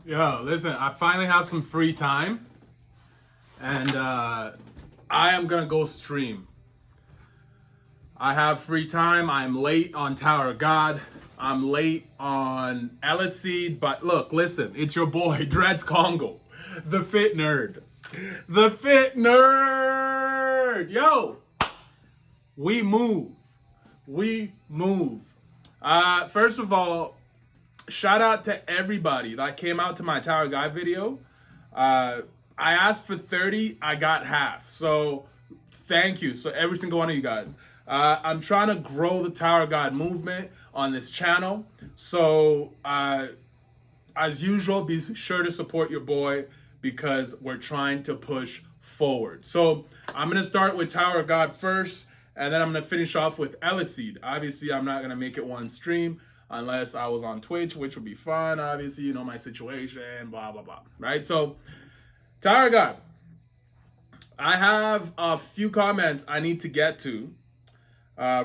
Yo, listen, I finally have some free time, and I am gonna go stream. I have free time. I'm late on Tower of God. I'm late on Seed, but look, listen, it's your boy, Dreads Congo, the fit nerd. The fit nerd! Yo! We move. We move. First of all, shout out to everybody that came out to my Tower Guy video. I asked for 30, I got half. So thank you. So every single one of you guys. I'm trying to grow the Tower God movement on this channel. So as usual, be sure to support your boy because we're trying to push forward. So I'm gonna start with Tower of God first, and then I'm gonna finish off with Seed. Obviously, I'm not gonna make it one stream unless I was on Twitch, which would be fun. Obviously, you know my situation, blah blah blah. Right? So Tower of God. I have a few comments I need to get to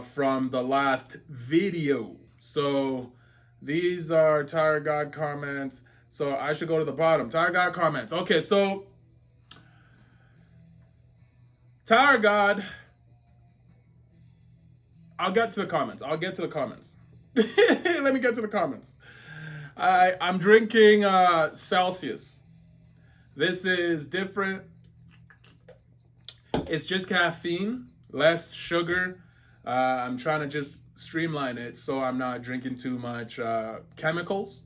from the last video. So these are Tower God comments. So I should go to the bottom. Tower God comments. Okay, so Tower God. I'll get to the comments. Let me get to the comments. I'm drinking Celsius. This is different. It's just caffeine, less sugar. I'm trying to just streamline it so I'm not drinking too much chemicals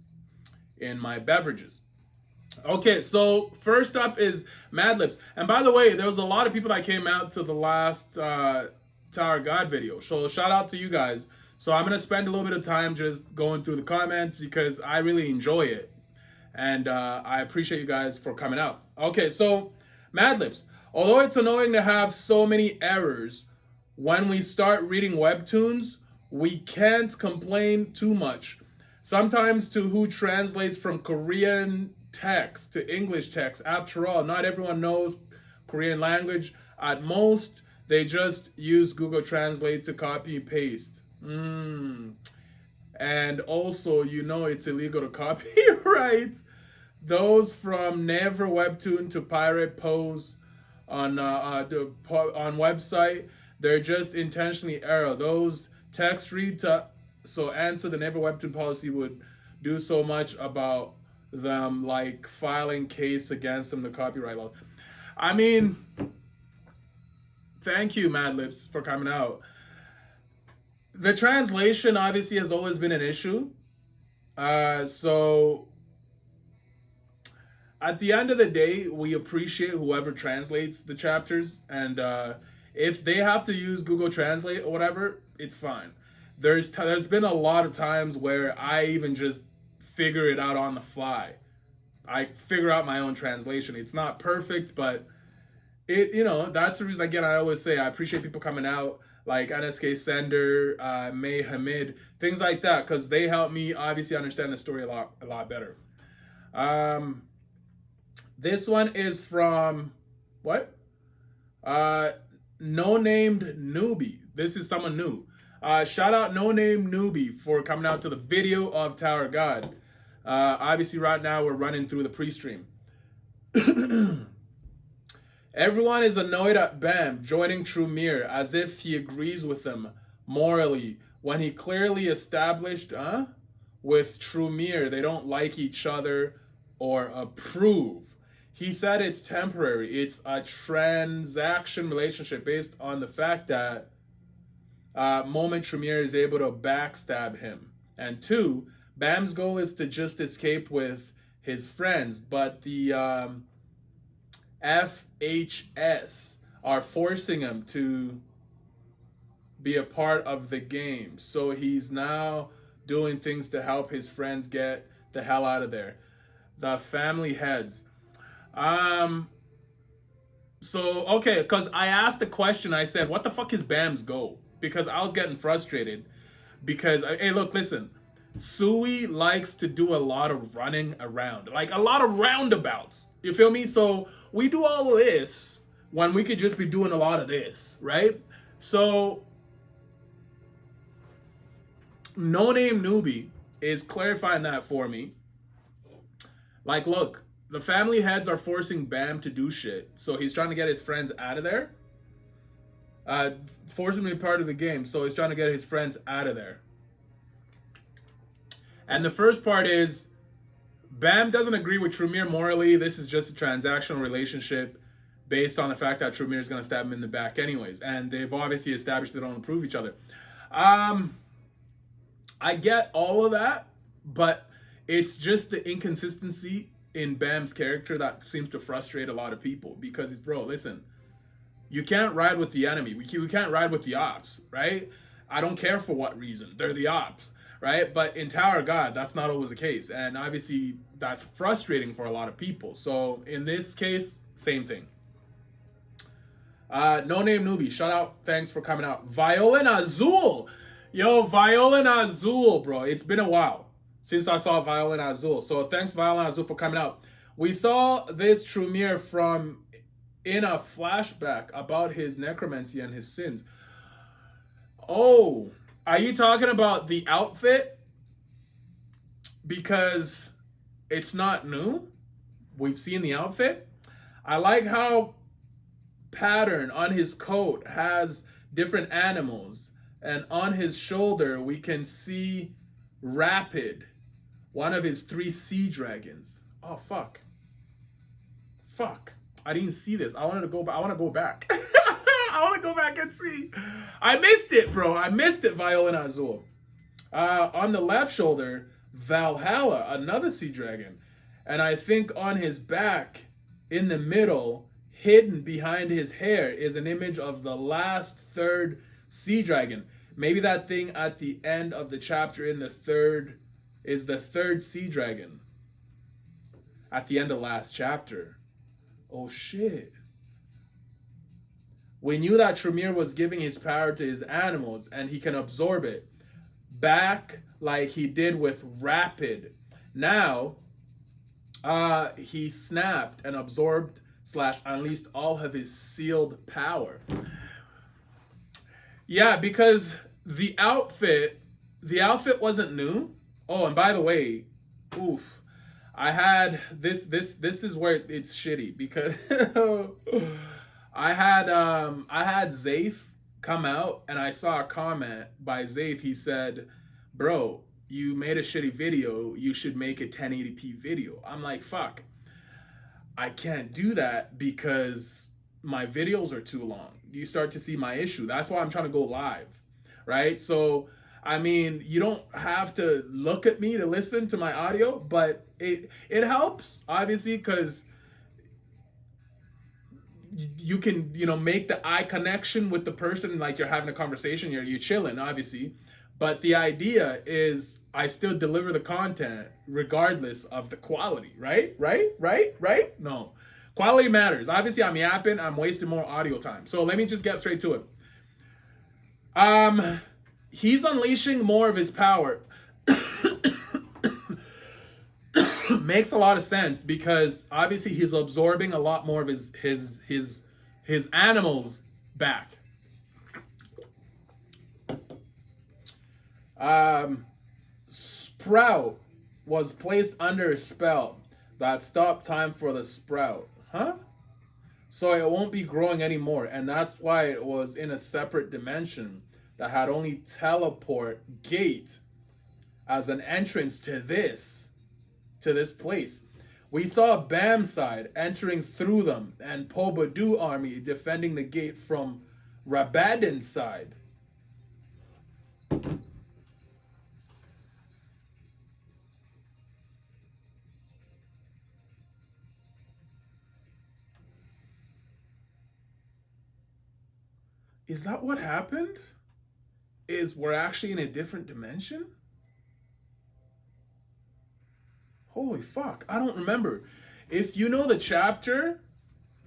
in my beverages. Okay, so first up is Mad Libs. And by the way, there was a lot of people that came out to the last Tower God video. So shout out to you guys. So I'm going to spend a little bit of time just going through the comments because I really enjoy it. And I appreciate you guys for coming out. Okay, so Mad Libs. Although it's annoying to have so many errors, when we start reading webtoons, we can't complain too much. Sometimes to who translates from Korean text to English text. After all, not everyone knows Korean language. At most, they just use Google Translate to copy and paste. And also, you know it's illegal to copyright. Those from Never Webtoon to Pirate Pose on website, they're just intentionally error. Those text read to so answer the Never Webtoon policy would do so much about them, like filing case against them, the copyright laws. I mean, thank you, Mad Libs, for coming out. The translation obviously has always been an issue. So at the end of the day, we appreciate whoever translates the chapters, and if they have to use Google Translate or whatever, it's fine. There's been a lot of times where I even just figure it out on the fly. I figure out my own translation. It's not perfect, but that's the reason. Again, I always say I appreciate people coming out, like NSK Sender, May Hamid, things like that, because they help me obviously understand the story a lot better. This one is from what? No Named Newbie. This is someone new. Shout out No Name Newbie for coming out to the video of Tower God. Obviously, right now we're running through the pre-stream. Everyone is annoyed at Bam joining Trumir as if he agrees with them morally when he clearly established with Trumir they don't like each other or approve. He said it's temporary. It's a transaction relationship based on the fact that moment Tremere is able to backstab him. And two, Bam's goal is to just escape with his friends, but the FHS are forcing him to be a part of the game. So he's now doing things to help his friends get the hell out of there. The family heads. So, okay, because I asked the question, I said, what the fuck is Bam's goal? Because I was getting frustrated. Because, hey, look, listen. Sui likes to do a lot of running around. Like, a lot of roundabouts. You feel me? So, we do all of this when we could just be doing a lot of this, right? So, No Name Newbie is clarifying that for me. Like, look, the family heads are forcing Bam to do shit, so he's trying to get his friends out of there. Forcing him to be part of the game, so he's trying to get his friends out of there. And the first part is Bam doesn't agree with Trumir morally. This is just a transactional relationship based on the fact that Trumir is going to stab him in the back anyways. And they've obviously established they don't approve each other. I get all of that, but it's just the inconsistency in Bam's character that seems to frustrate a lot of people. Because he's, bro, listen, you can't ride with the enemy. We can't ride with the ops, right? I don't care for what reason. They're the ops, right? But in Tower of God, that's not always the case. And obviously, that's frustrating for a lot of people. So in this case, same thing. No Name Newbie, shout out. Thanks for coming out. Violin Azul. Yo, Violin Azul, bro. It's been a while since I saw Violin Azul. So thanks, Violin Azul, for coming out. We saw this Trumir from in a flashback about his necromancy and his sins. Oh, are you talking about the outfit? Because it's not new. We've seen the outfit. I like how pattern on his coat has different animals, and on his shoulder we can see Rapid, one of his 3 sea dragons. Oh fuck. I didn't see this. I want to go back. I want to go back and see. I missed it, bro. I missed it, Violin Azul. On the left shoulder, Valhalla, another sea dragon. And I think on his back, in the middle, hidden behind his hair, is an image of the last third sea dragon. Maybe that thing at the end of the chapter in the third is the third sea dragon. At the end of last chapter. Oh shit. We knew that Trumir was giving his power to his animals and he can absorb it back like he did with Rapid. Now, he snapped and absorbed / unleashed all of his sealed power. Yeah, because the outfit wasn't new. Oh, and by the way, oof, I had this is where it's shitty because I had Zaif come out and I saw a comment by Zaif. He said, "Bro, you made a shitty video. You should make a 1080p video." I'm like, fuck. I can't do that because my videos are too long. You start to see my issue. That's why I'm trying to go live, right? So, I mean, you don't have to look at me to listen to my audio, but it helps, obviously, because you can, make the eye connection with the person, like you're having a conversation, you're chilling, obviously. But the idea is I still deliver the content regardless of the quality, right? No. Quality matters. Obviously, I'm yapping. I'm wasting more audio time. So let me just get straight to it. He's unleashing more of his power. Makes a lot of sense because obviously he's absorbing a lot more of his animals back. Sprout was placed under a spell that stopped time for the sprout. Huh? So it won't be growing anymore, and that's why it was in a separate dimension that had only teleport gate as an entrance to this place. We saw Bam side entering through them and Pobadu army defending the gate from Rabadin's side. Is that what happened? Is we're actually in a different dimension? Holy fuck, I don't remember. If you know the chapter,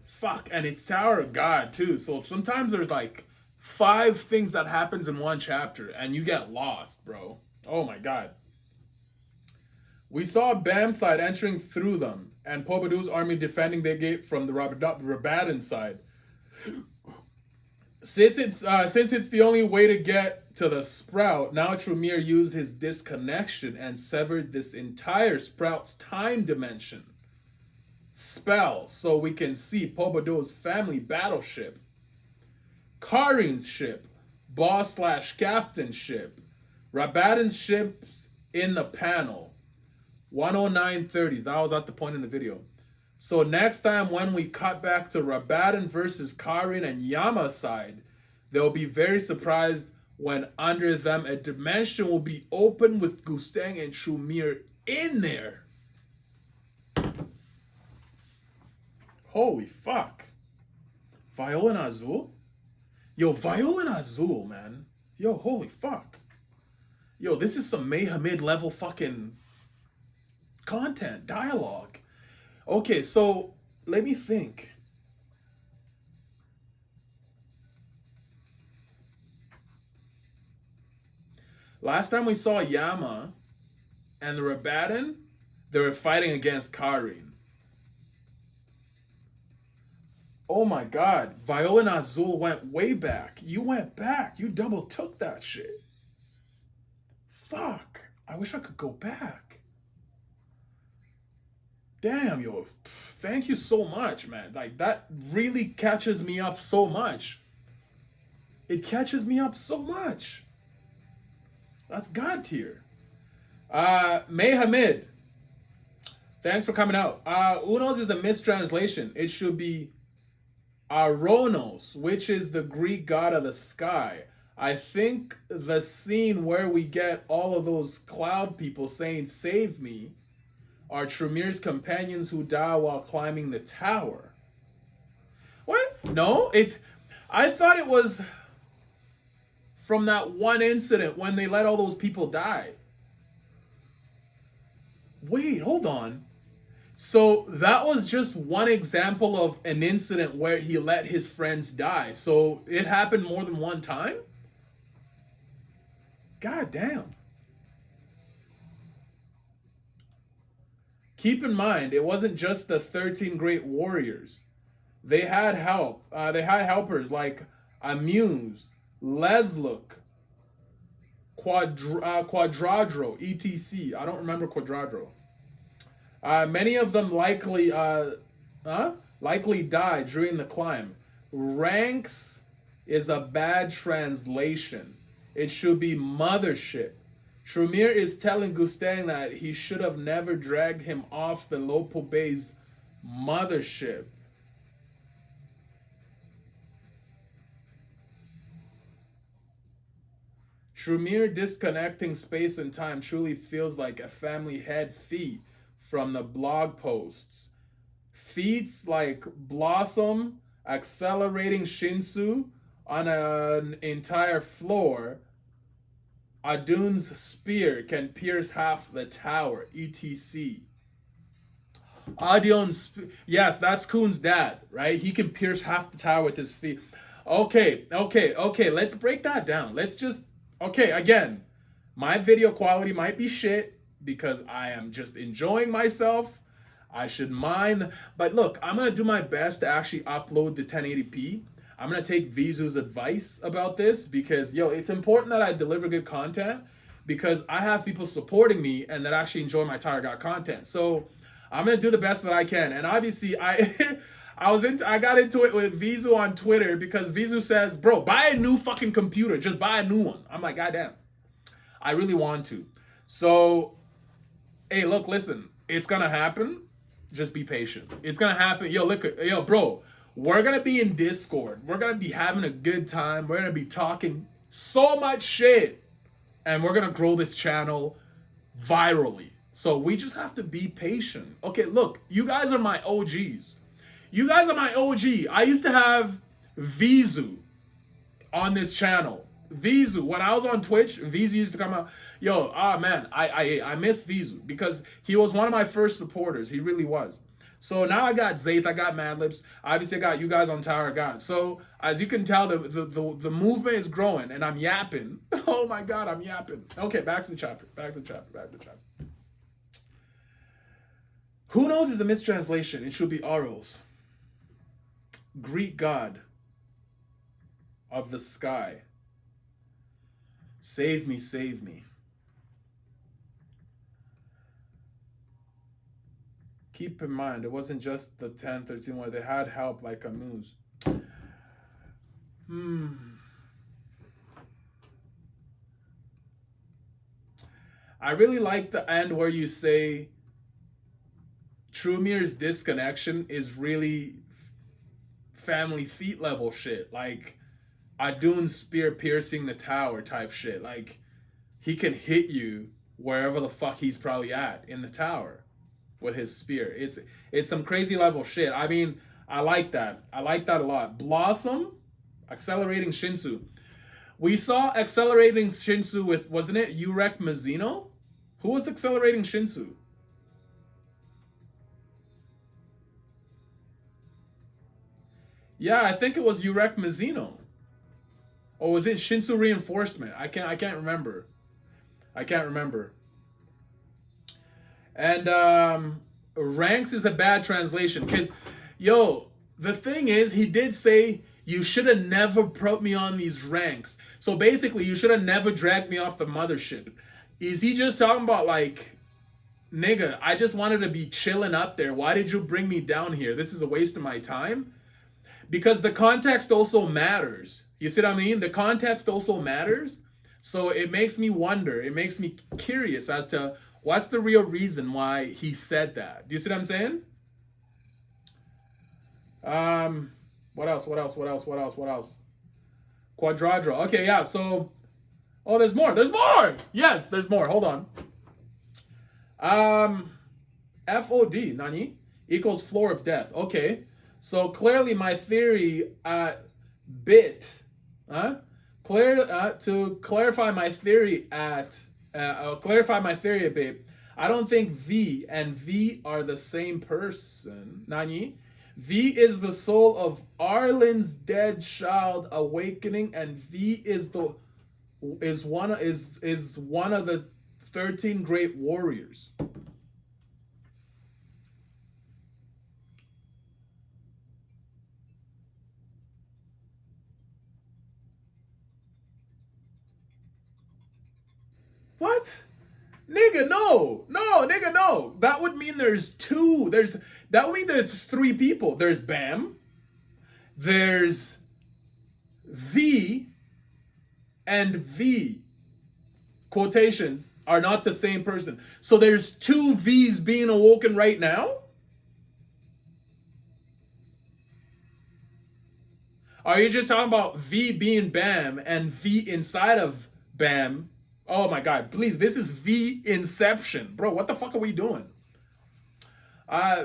fuck, and it's Tower of God too. So sometimes there's like 5 things that happens in one chapter and you get lost, bro. Oh my god. We saw Bam side entering through them and Pobadu's army defending the gate from the Rabadin side. Since it's the only way to get to the sprout. Now Trumir used his disconnection and severed this entire sprout's time dimension spell, so we can see Pobodo's family battleship, Karin's ship, boss slash captain ship, Rabadan's ships in the panel. 109.30. That was at the point in the video. So next time when we cut back to Rabadan versus Karin and Yama's side, they'll be very surprised when under them a dimension will be open with Gustang and Trumir in there. Holy fuck. Viola and Azul? Yo, Viola and Azul, man. Yo, holy fuck. Yo, this is some Mayhamid level fucking content, dialogue. Okay, so let me think. Last time we saw Yama and the Rabadan, they were fighting against Karin. Oh my god, Viola and Azul went way back. You went back. You double took that shit. Fuck. I wish I could go back. Damn, yo. Thank you so much, man. Like, that really catches me up so much. It catches me up so much. That's God tier. May Hamid. Thanks for coming out. Unos is a mistranslation. It should be Aronos, which is the Greek god of the sky. I think the scene where we get all of those cloud people saying, "Save me," are Trumir's companions who die while climbing the tower. What? No, I thought it was from that one incident when they let all those people die. Wait, hold on. So that was just one example of an incident where he let his friends die. So it happened more than one time? God damn. Keep in mind, it wasn't just the 13 great warriors. They had help. They had helpers like Amuse, Lesluk, Quadradro, etc. I don't remember Quadradro. Many of them likely died during the climb. Ranks is a bad translation. It should be mothership. Trumir is telling Gustang that he should have never dragged him off the Lopo Bay's mothership. Trumir disconnecting space and time truly feels like a family head feat from the blog posts. Feats like Blossom accelerating Shinsu on an entire floor. Adun's spear can pierce half the tower, etc. Adion's yes, that's Kuhn's dad, right? He can pierce half the tower with his feet. Okay. Let's break that down. Again, my video quality might be shit because I am just enjoying myself. I should mind, but look, I'm gonna do my best to actually upload to 1080p. I'm gonna take Vizu's advice about this because, it's important that I deliver good content because I have people supporting me and that actually enjoy my Tiger God content. So I'm gonna do the best that I can. And obviously, I got into it with Vizu on Twitter because Vizu says, "Bro, buy a new fucking computer. Just buy a new one." I'm like, "Goddamn, I really want to." So, hey, look, listen, it's gonna happen. Just be patient. It's gonna happen. Bro. We're going to be in Discord. We're going to be having a good time. We're going to be talking so much shit. And we're going to grow this channel virally. So we just have to be patient. Okay, look, you guys are my OGs. I used to have Vizu on this channel. Vizu, when I was on Twitch, Vizu used to come out. I miss Vizu because he was one of my first supporters. He really was. So now I got Zaith, I got Madlibs. Obviously, I got you guys on Tower of God. So as you can tell, the movement is growing, and I'm yapping. Oh my God, I'm yapping. Okay, back to the chapter. Who knows is a mistranslation. It should be Aros, Greek god of the sky. Save me, save me. Keep in mind, it wasn't just the 10, 13 where they had help like a moose. I really like the end where you say Trumir's disconnection is really family feet level shit. Like Adun's spear piercing the tower type shit. Like he can hit you wherever the fuck he's probably at in the tower with his spear. It's some crazy level shit. I mean, I like that. I like that a lot. Blossom, accelerating Shinsu. We saw accelerating Shinsu with, wasn't it Urek Mizuno? Who was accelerating Shinsu? Yeah, I think it was Urek Mizuno. Or was it Shinsu Reinforcement? I can't remember. I can't remember. And ranks is a bad translation because, yo, the thing is, he did say you should have never put me on these ranks. So basically, you should have never dragged me off the mothership. Is he just talking about like, nigga, I just wanted to be chilling up there. Why did you bring me down here? This is a waste of my time. Because the context also matters. You see what I mean? The context also matters. So it makes me wonder. It makes me curious as to what's the real reason why he said that. Do you see what I'm saying? What else? Quadradra. Okay, yeah, so... Oh, there's more. There's more! Yes, there's more. Hold on. FOD, Nani? Equals floor of death. Okay. So clearly my theory bit... to clarify my theory clarify my theory a bit. I don't think V and V are the same person. Nani? V is the soul of Arlen's dead child awakening, and V is one of the 13 great warriors. What? Nigga, no. No, nigga, no. That would mean there's two. That would mean there's three people. There's Bam. There's V. And V. Quotations are not the same person. So there's two V's being awoken right now? Are you just talking about V being Bam and V inside of Bam? Oh my god, please, this is V Inception. Bro, what the fuck are we doing?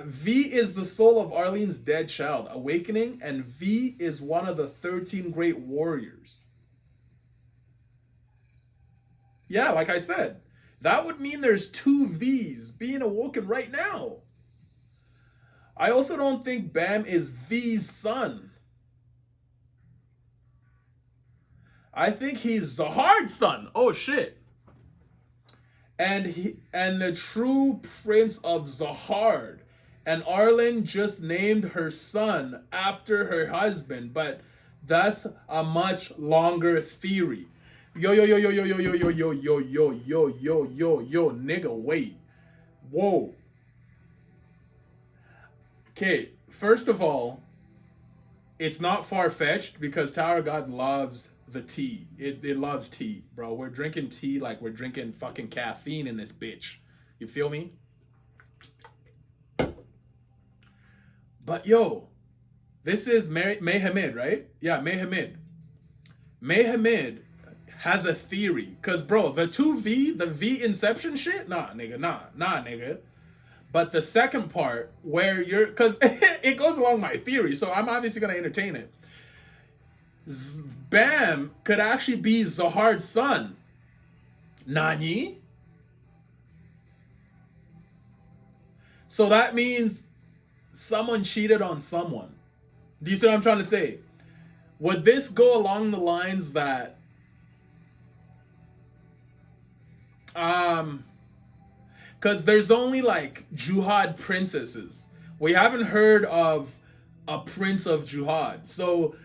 V is the soul of Arlene's dead child, awakening, and V is one of the 13 great warriors. Yeah, like I said, that would mean there's two V's being awoken right now. I also don't think Bam is V's son. I think he's Zahard's son. Oh shit. And the true prince of Zahard. And Arlen just named her son after her husband, but that's a much longer theory. Yo, nigga, wait. Whoa. Okay, first of all, it's not far-fetched because Tower God loves the tea. It loves tea, bro. We're drinking tea like we're drinking fucking caffeine in this bitch. You feel me? But yo, this is Mayhamid, right? Yeah, Mayhamid. Mayhamid has a theory. Cause bro, the V Inception shit? Nah, nigga. But the second part where cause it goes along my theory, so I'm obviously gonna entertain it. Bam could actually be Zahard's son. Nani? So that means someone cheated on someone. Do you see what I'm trying to say? Would this go along the lines that because there's only like Juhad princesses. We haven't heard of a prince of Juhad. So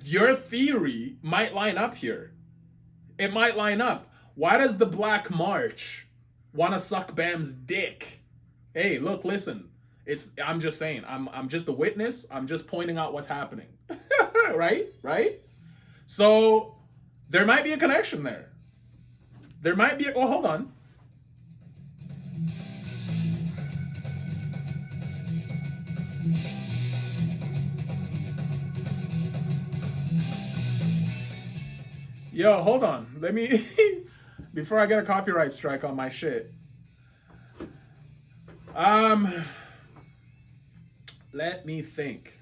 your theory might line up here. It might line up. Why does the Black March want to suck Bam's dick? Hey, look, listen. I'm just saying. I'm just a witness. I'm just pointing out what's happening. Right? Right? So there might be a connection there. There might be oh, hold on. Yo, hold on. Let me before I get a copyright strike on my shit. Let me think.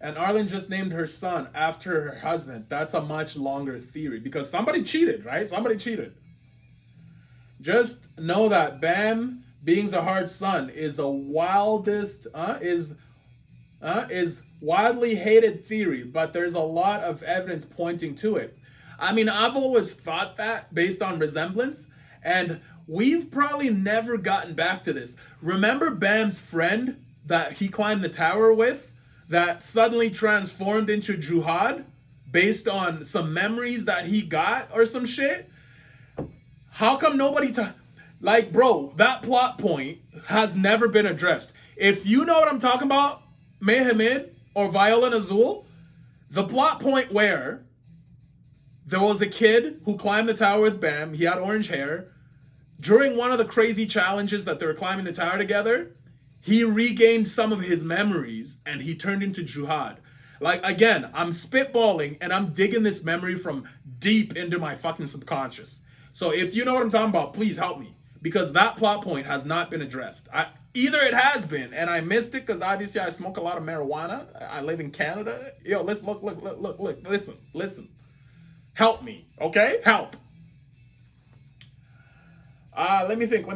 And Arlen just named her son after her husband. That's a much longer theory because somebody cheated, right? Somebody cheated. Just know that Bam being Zahar's son is is widely hated theory, but there's a lot of evidence pointing to it. I mean, I've always thought that based on resemblance, and we've probably never gotten back to this. Remember Bam's friend that he climbed the tower with that suddenly transformed into Juhad based on some memories that he got or some shit? How come nobody like, bro, that plot point has never been addressed. If you know what I'm talking about, Mehamid or Viola Azul, the plot point where there was a kid who climbed the tower with Bam, he had orange hair. During one of the crazy challenges that they were climbing the tower together, he regained some of his memories and he turned into Juhad. Like, again, I'm spitballing and I'm digging this memory from deep into my fucking subconscious. So if you know what I'm talking about, please help me. Because that plot point has not been addressed. Either it has been and I missed it because obviously I smoke a lot of marijuana. I live in Canada. Yo, let's look, listen. Help me, okay? Help. Let me think.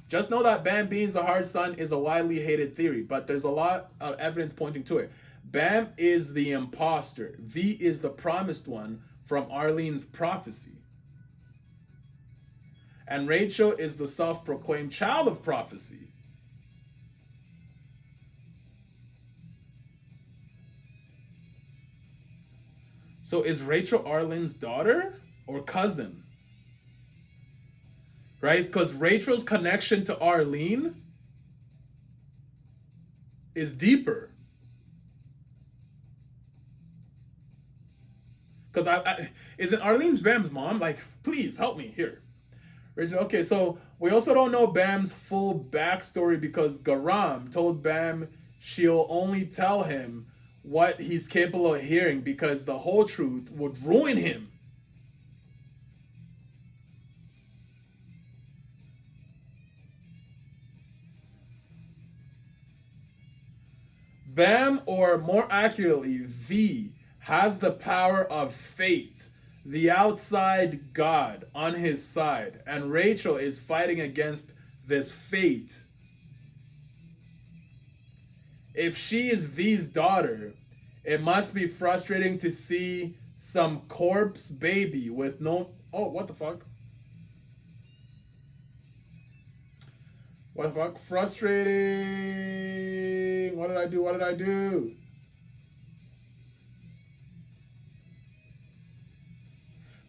Just know that Bam being Zahar's son is a widely hated theory, but there's a lot of evidence pointing to it. Bam is the imposter. V is the promised one from Arlene's prophecy. And Rachel is the self-proclaimed child of prophecy. So is Rachel Arlen's daughter or cousin? Right? Because Rachel's connection to Arlene is deeper. Because isn't Arlene's Bam's mom? Like, please help me here. Okay, so we also don't know Bam's full backstory because Garam told Bam she'll only tell him what he's capable of hearing because the whole truth would ruin him. Bam, or more accurately, V, has the power of fate, the outside God, on his side, and Rachel is fighting against this fate. If she is V's daughter, it must be frustrating to see some corpse baby with no... Oh, what the fuck? What the fuck? Frustrating. What did I do?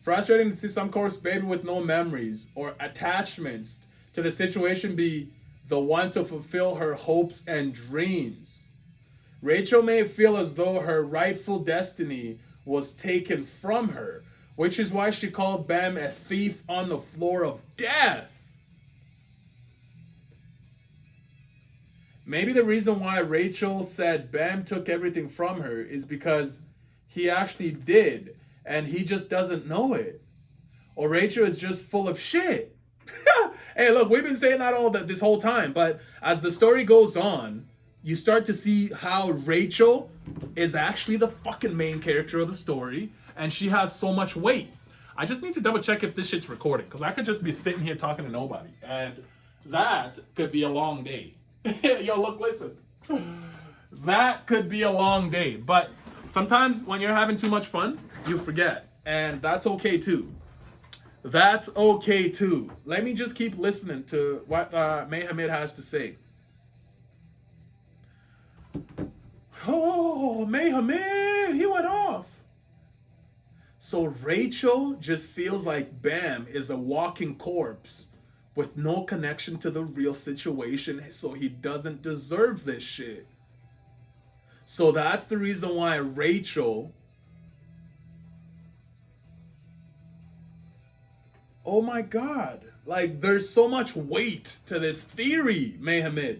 Frustrating to see some corpse baby with no memories or attachments to the situation be the one to fulfill her hopes and dreams. Rachel may feel as though her rightful destiny was taken from her, which is why she called Bam a thief on the floor of death. Maybe the reason why Rachel said Bam took everything from her is because he actually did, and he just doesn't know it. Or Rachel is just full of shit. Hey, look, we've been saying that this whole time, but as the story goes on, you start to see how Rachel is actually the fucking main character of the story, and she has so much weight. I just need to double check if this shit's recording, because I could just be sitting here talking to nobody, and that could be a long day. Yo, look, listen. That could be a long day, but sometimes when you're having too much fun, you forget, and that's okay too. That's okay too. Let me just keep listening to what Mehamid has to say. Oh, Mayhamid, he went off. So Rachel just feels like Bam is a walking corpse with no connection to the real situation, so he doesn't deserve this shit. So that's the reason why Rachel. Oh my god. Like, there's so much weight to this theory, Mayhamid.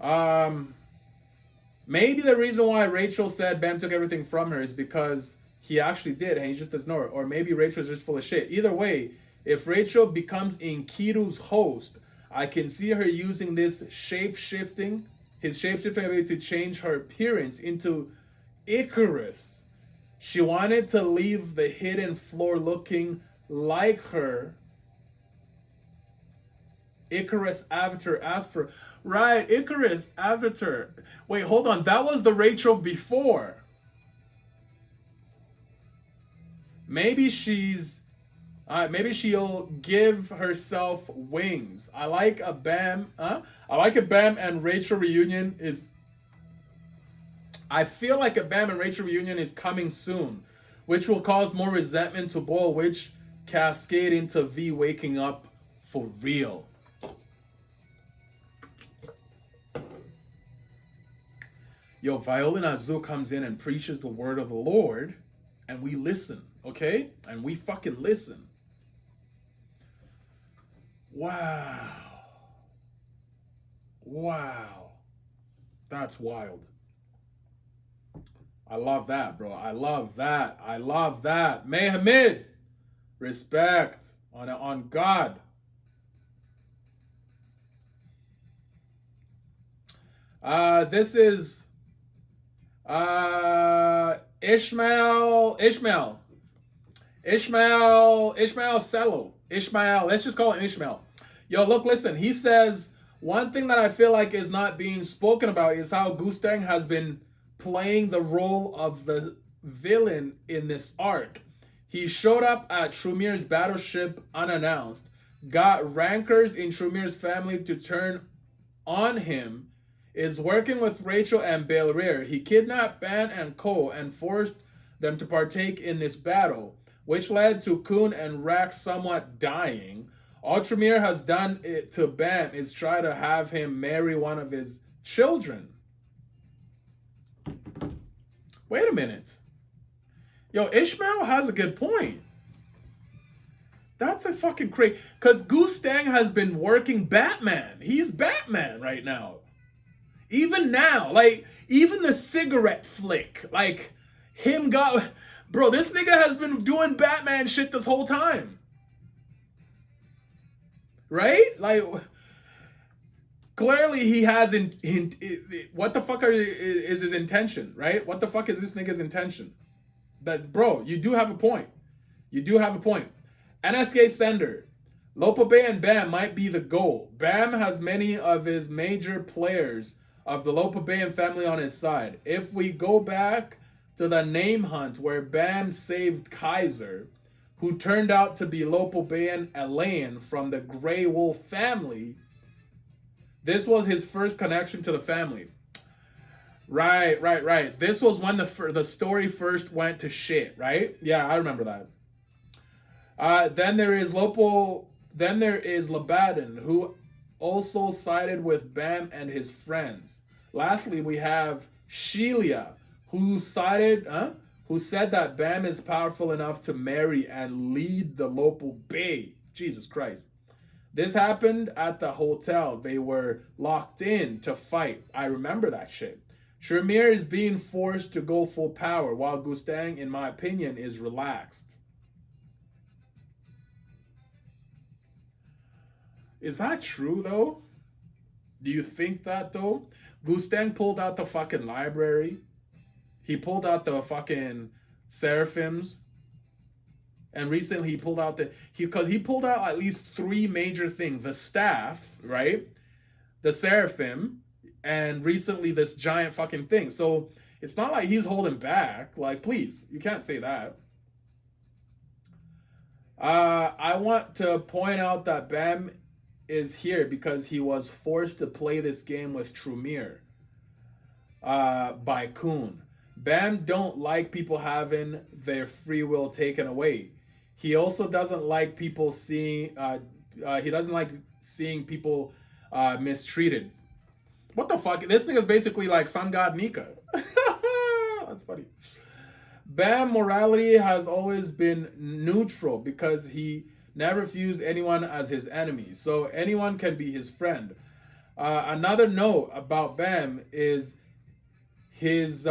Um, Maybe the reason why Rachel said Bam took everything from her is because he actually did and he just doesn't know it. Or maybe Rachel's just full of shit. Either way, if Rachel becomes Inkiru's host, I can see her using this shape-shifting, his shape-shifting ability to change her appearance into Icarus. She wanted to leave the hidden floor looking like her Icarus avatar asked for. Right, Icarus avatar. Wait, hold on. That was the Rachel before. Maybe she's. Maybe she'll give herself wings. I like a Bam. I like a Bam and Rachel reunion is. I feel like a Bam and Rachel reunion is coming soon, which will cause more resentment to boil, which cascade into V waking up for real. Yo, Violin Azul comes in and preaches the word of the Lord, and we listen, okay? And we fucking listen. Wow. Wow. That's wild. I love that, bro. I love that. I love that. Mayhamid. Respect on God. This is Ishmael Cello. Ishmael, let's just call it Ishmael. Yo, look, listen. He says one thing that I feel like is not being spoken about is how Gustang has been playing the role of the villain in this arc. He showed up at Trumir's battleship unannounced, got rankers in Trumir's family to turn on him, is working with Rachel and Belrir. He kidnapped Ban and Ko and forced them to partake in this battle, which led to Kun and Rax somewhat dying. All Tremere has done it to Bam is try to have him marry one of his children. Wait a minute. Yo, Ishmael has a good point. That's a fucking crazy. Because Gustang has been working Batman. He's Batman right now. Even now, like, even the cigarette flick, like, him got. Bro, this nigga has been doing Batman shit this whole time. Right? Like, clearly he has. What the fuck is his intention, right? What the fuck is this nigga's intention? That, bro, you do have a point. You do have a point. NSK Sender. Lopo Bay and Bam might be the goal. Bam has many of his major players of the Lopo Bayan family on his side. If we go back to the name hunt where Bam saved Kaiser, who turned out to be Lopo Bayan Elaine from the Grey Wolf family, this was his first connection to the family. Right. This was when the story first went to shit, right? Yeah, I remember that. Then there is Labadan, who also sided with Bam and his friends. Lastly, we have Shelia, who said that Bam is powerful enough to marry and lead the Lopo Bay. Jesus Christ. This happened at the hotel. They were locked in to fight. I remember that shit. Tremere is being forced to go full power, while Gustang, in my opinion, is relaxed. Is that true, though? Do you think that, though? Gustang pulled out the fucking library. He pulled out the fucking seraphims. And recently he pulled out because he pulled out at least 3 major things. The staff, right? The seraphim. And recently this giant fucking thing. So it's not like he's holding back. Like, please, you can't say that. I want to point out that Bam is here because he was forced to play this game with Trumir. by Kun. Bam don't like people having their free will taken away. He also doesn't like people seeing. He doesn't like seeing people mistreated. What the fuck? This thing is basically like Sun God Nika. That's funny. Bam morality has always been neutral because he never views anyone as his enemy, so anyone can be his friend. Another note about Bam his is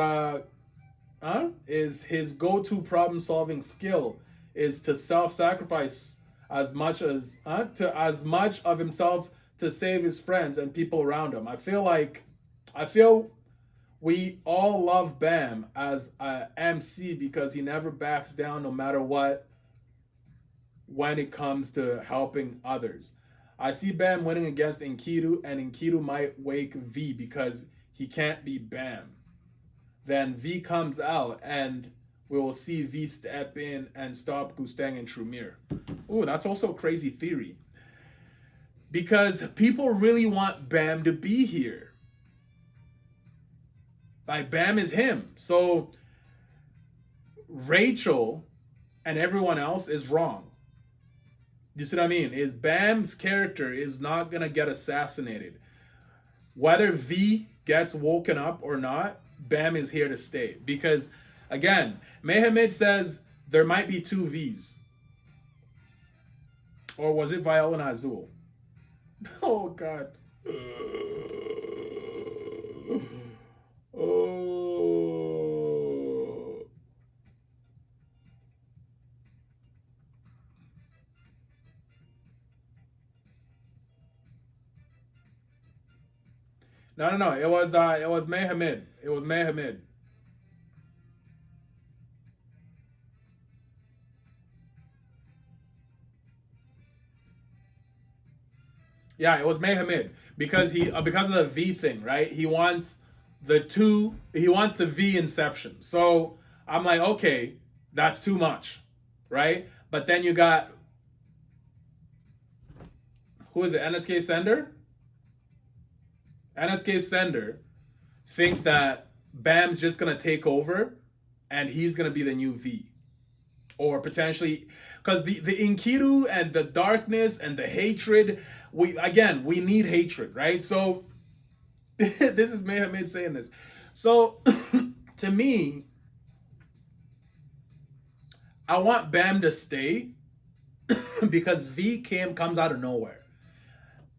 his go-to problem-solving skill is to self-sacrifice as much of himself to save his friends and people around him. I feel we all love Bam as a MC because he never backs down no matter what when it comes to helping others. I see Bam winning against Enkidu, and Enkidu might wake V because he can't be Bam. Then V comes out, and we will see V step in and stop Gustang and Trumir. Ooh, that's also a crazy theory. Because people really want Bam to be here. Like, Bam is him. So, Rachel and everyone else is wrong. You see what I mean? Is Bam's character is not gonna get assassinated. Whether V gets woken up or not, Bam is here to stay. Because again, Mehamid says there might be two V's. Or was it Viola and Azul? Oh god. Oh. No. It was Mehamid. It was Mehamid. Yeah, it was Mehamid because because of the V thing, right? He wants the V inception. So I'm like, okay, that's too much, right? But then you got who is it? NSK Sender? NSK Sender thinks that Bam's just gonna take over and he's gonna be the new V. Or potentially because the Enkidu and the darkness and the hatred, we need hatred, right? So this is Mehamid saying this. So to me, I want Bam to stay because comes out of nowhere.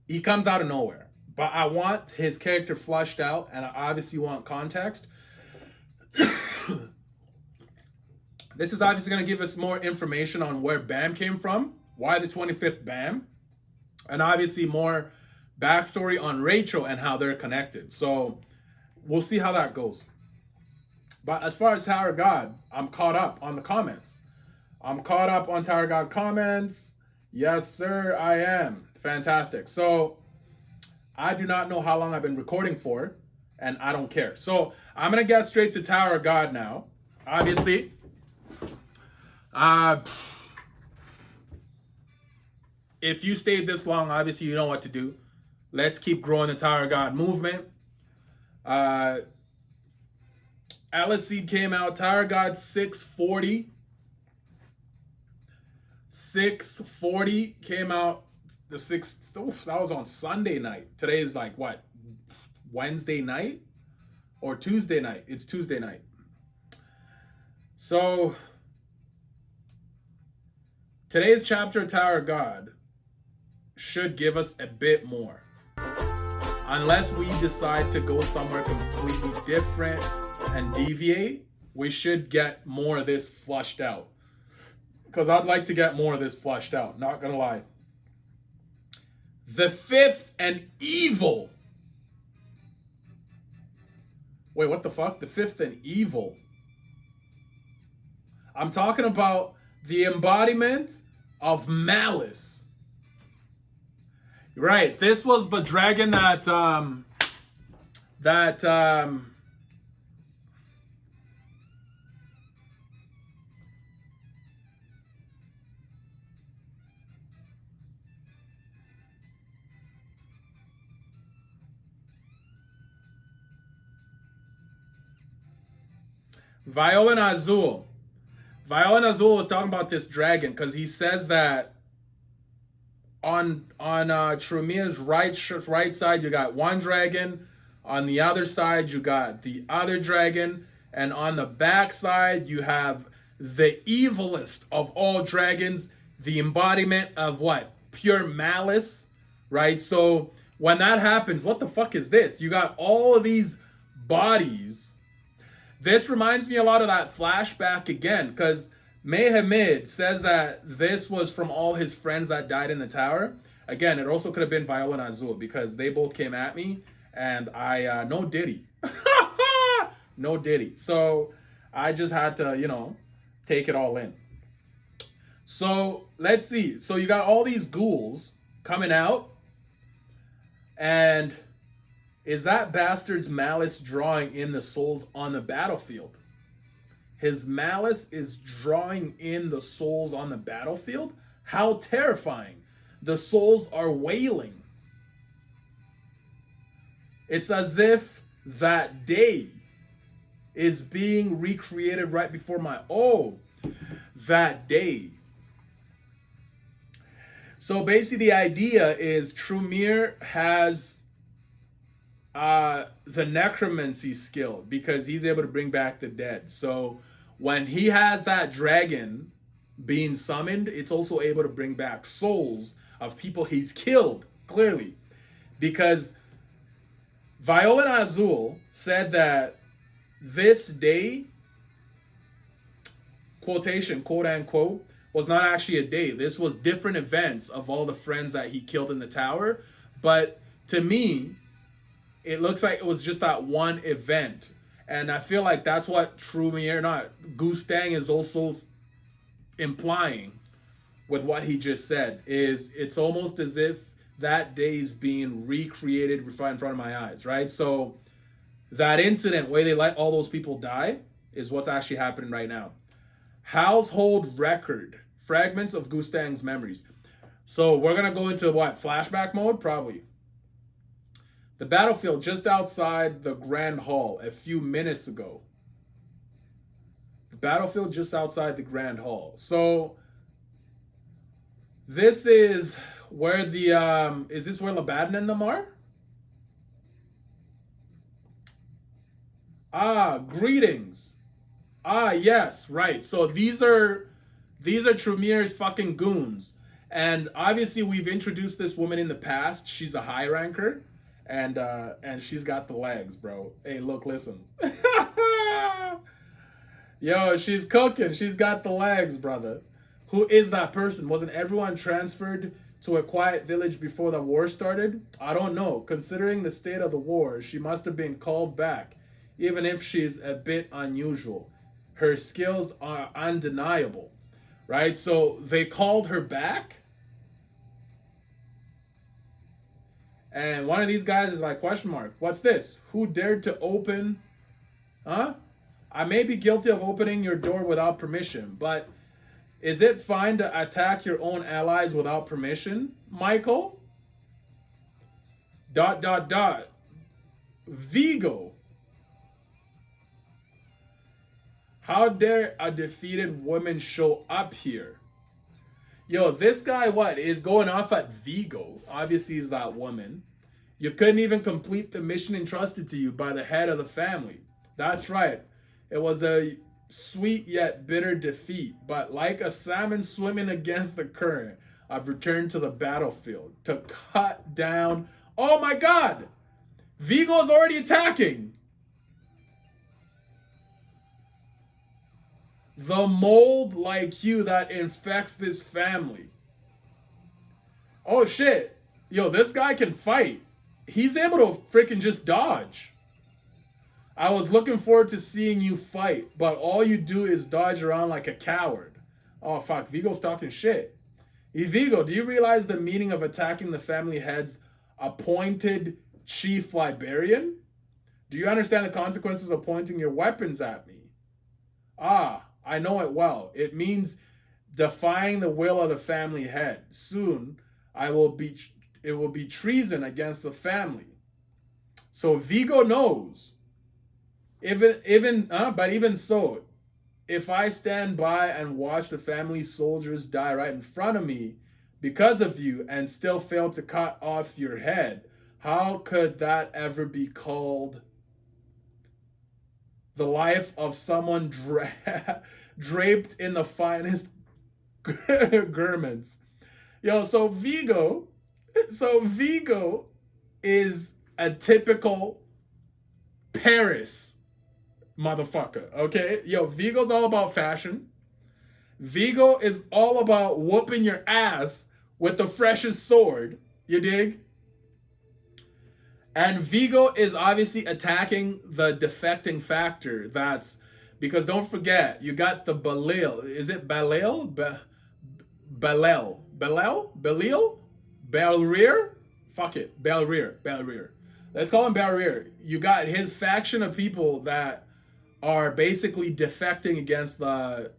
He comes out of nowhere. But I want his character flushed out, and I obviously want context. This is obviously going to give us more information on where Bam came from, why the 25th Bam, and obviously more backstory on Rachel and how they're connected. So we'll see how that goes. But as far as Tower God, I'm caught up on the comments. I'm caught up on Tower God comments. Yes, sir, I am. Fantastic. So I do not know how long I've been recording for, and I don't care. So I'm going to get straight to Tower God now. Obviously, if you stayed this long, obviously you know what to do. Let's keep growing the Tower God movement. LSC came out, Tower God 640. 640 came out the 6th. That was on Sunday night. Today is like what? Wednesday night? Or Tuesday night? It's Tuesday night. So today's chapter of Tower God should give us a bit more. Unless we decide to go somewhere completely different and deviate, we should get more of this flushed out. Because I'd like to get more of this flushed out, not gonna lie. The fifth and evil. Wait, what the fuck? The fifth and evil. I'm talking about the embodiment of malice. Right, this was the dragon that Viola and Azul. Viola and Azul was talking about this dragon because he says that on Trumia's right side you got one dragon, on the other side you got the other dragon, and on the back side you have the evilest of all dragons, the embodiment of what? Pure malice, right? So when that happens, what the fuck is this? You got all of these bodies. This reminds me a lot of that flashback again, because Mehamid says that this was from all his friends that died in the tower. Again, it also could have been Viola and Azul because they both came at me and I no diddy. No diddy. So I just had to, take it all in. So let's see. So you got all these ghouls coming out, and is that bastard's malice drawing in the souls on the battlefield? His malice is drawing in the souls on the battlefield? How terrifying. The souls are wailing. It's as if that day is being recreated right before my... Oh, that day. So basically the idea is Trumir has the necromancy skill because he's able to bring back the dead. So when he has that dragon being summoned, it's also able to bring back souls of people he's killed, clearly. Because Viola and Azul said that this day, quotation, quote unquote, was not actually a day. This was different events of all the friends that he killed in the tower. But to me, it looks like it was just that one event. And I feel like that's what Gustang is also implying with what he just said. Is it's almost as if that day's being recreated right in front of my eyes, right? So that incident where they let all those people die is what's actually happening right now. Household record. Fragments of Gustang's memories. So we're going to go into what? Flashback mode? Probably. The battlefield just outside the Grand Hall a few minutes ago. The battlefield just outside the Grand Hall. So this is where the... is this where Labadan and them are? Ah, greetings. Ah, yes, right. So these are Trumir's fucking goons. And obviously we've introduced this woman in the past. She's a high ranker. And she's got the legs, bro. Hey, look, listen. Yo, she's cooking. She's got the legs, brother. Who is that person? Wasn't everyone transferred to a quiet village before the war started? I don't know. Considering the state of the war, she must have been called back, even if she's a bit unusual. Her skills are undeniable, right? So they called her back. And one of these guys is like, question mark, what's this? Who dared to open? Huh? I may be guilty of opening your door without permission, but is it fine to attack your own allies without permission, Michael? ... Vigo. How dare a defeated woman show up here? Yo, this guy, what, is going off at Vigo. Obviously, he's that woman. You couldn't even complete the mission entrusted to you by the head of the family. That's right. It was a sweet yet bitter defeat. But like a salmon swimming against the current, I've returned to the battlefield to cut down... Oh my God! Vigo's already attacking! The mold like you that infects this family. Oh shit. Yo, this guy can fight. He's able to freaking just dodge. I was looking forward to seeing you fight, but all you do is dodge around like a coward. Oh fuck, Vigo's talking shit. Hey, Vigo, do you realize the meaning of attacking the family head's appointed chief librarian? Do you understand the consequences of pointing your weapons at me? Ah, I know it well. It means defying the will of the family head. Soon, it will be treason against the family. So Vigo knows. But even so, if I stand by and watch the family soldiers die right in front of me because of you and still fail to cut off your head, how could that ever be called the life of someone draped in the finest garments? Yo, so Vigo is a typical Paris motherfucker, okay? Yo, Vigo's all about fashion. Vigo is all about whooping your ass with the freshest sword. You dig? And Vigo is obviously attacking the defecting factor. That's because don't forget, you got the Belial. Is it Belial? Belial? Belial? Belial? Belrear? Fuck it. Belrear. Belrear. Let's call him Belrear. You got his faction of people that are basically defecting against the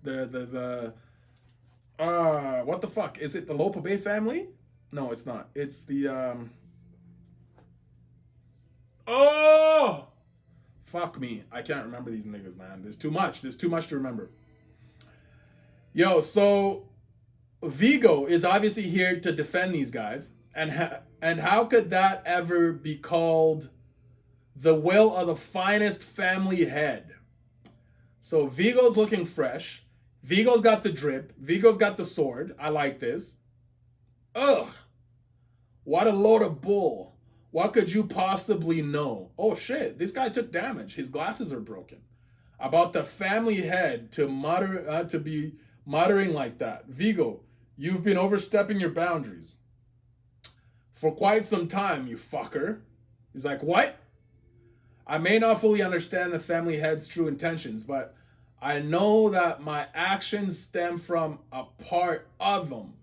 what the fuck? Is it the Lopa Bay family? No, it's not. It's the oh fuck me. I can't remember these niggas, man. There's too much. There's too much to remember. Yo, so Vigo is obviously here to defend these guys, and how could that ever be called the will of the finest family head? So Vigo's looking fresh. Vigo's got the drip. Vigo's got the sword. I like this. Ugh. What a load of bull. What could you possibly know? Oh shit, this guy took damage. His glasses are broken. About the family head to be muttering like that. Vigo, you've been overstepping your boundaries for quite some time, you fucker. He's like, what? I may not fully understand the family head's true intentions, but I know that my actions stem from a part of them.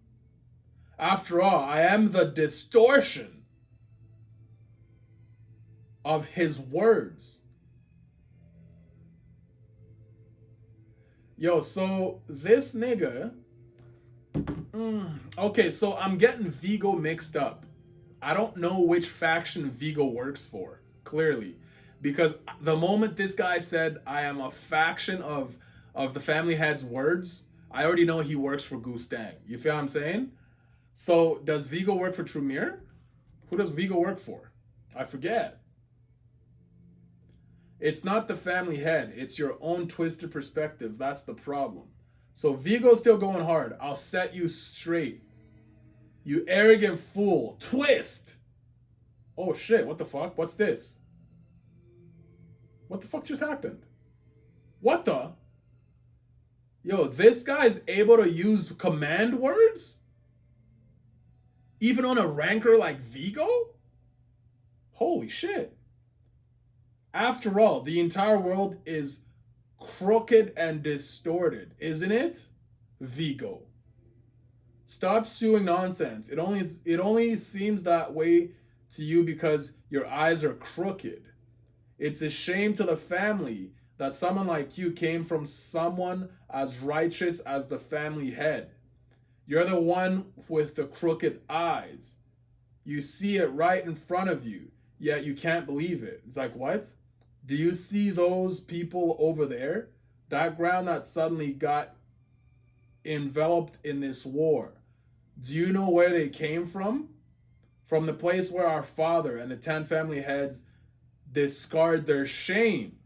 After all, I am the distortion of his words. Yo, so this nigga. Okay, so I'm getting Vigo mixed up. I don't know which faction Vigo works for, clearly. Because the moment this guy said, I am a faction of the family head's words, I already know he works for Gustang. You feel what I'm saying? So, does Vigo work for Trumir? Who does Vigo work for? I forget. It's not the family head. It's your own twisted perspective. That's the problem. So, Vigo's still going hard. I'll set you straight. You arrogant fool. Twist! Oh shit, what the fuck? What's this? What the fuck just happened? What the? Yo, this guy's able to use command words? Even on a ranker like Vigo? Holy shit. After all, the entire world is crooked and distorted, isn't it? Vigo. Stop suing nonsense. It only seems that way to you because your eyes are crooked. It's a shame to the family that someone like you came from someone as righteous as the family head. You're the one with the crooked eyes. You see it right in front of you, yet you can't believe it. It's like, what? Do you see those people over there? That ground that suddenly got enveloped in this war. Do you know where they came from? From the place where our father and the 10 family heads discard their shame.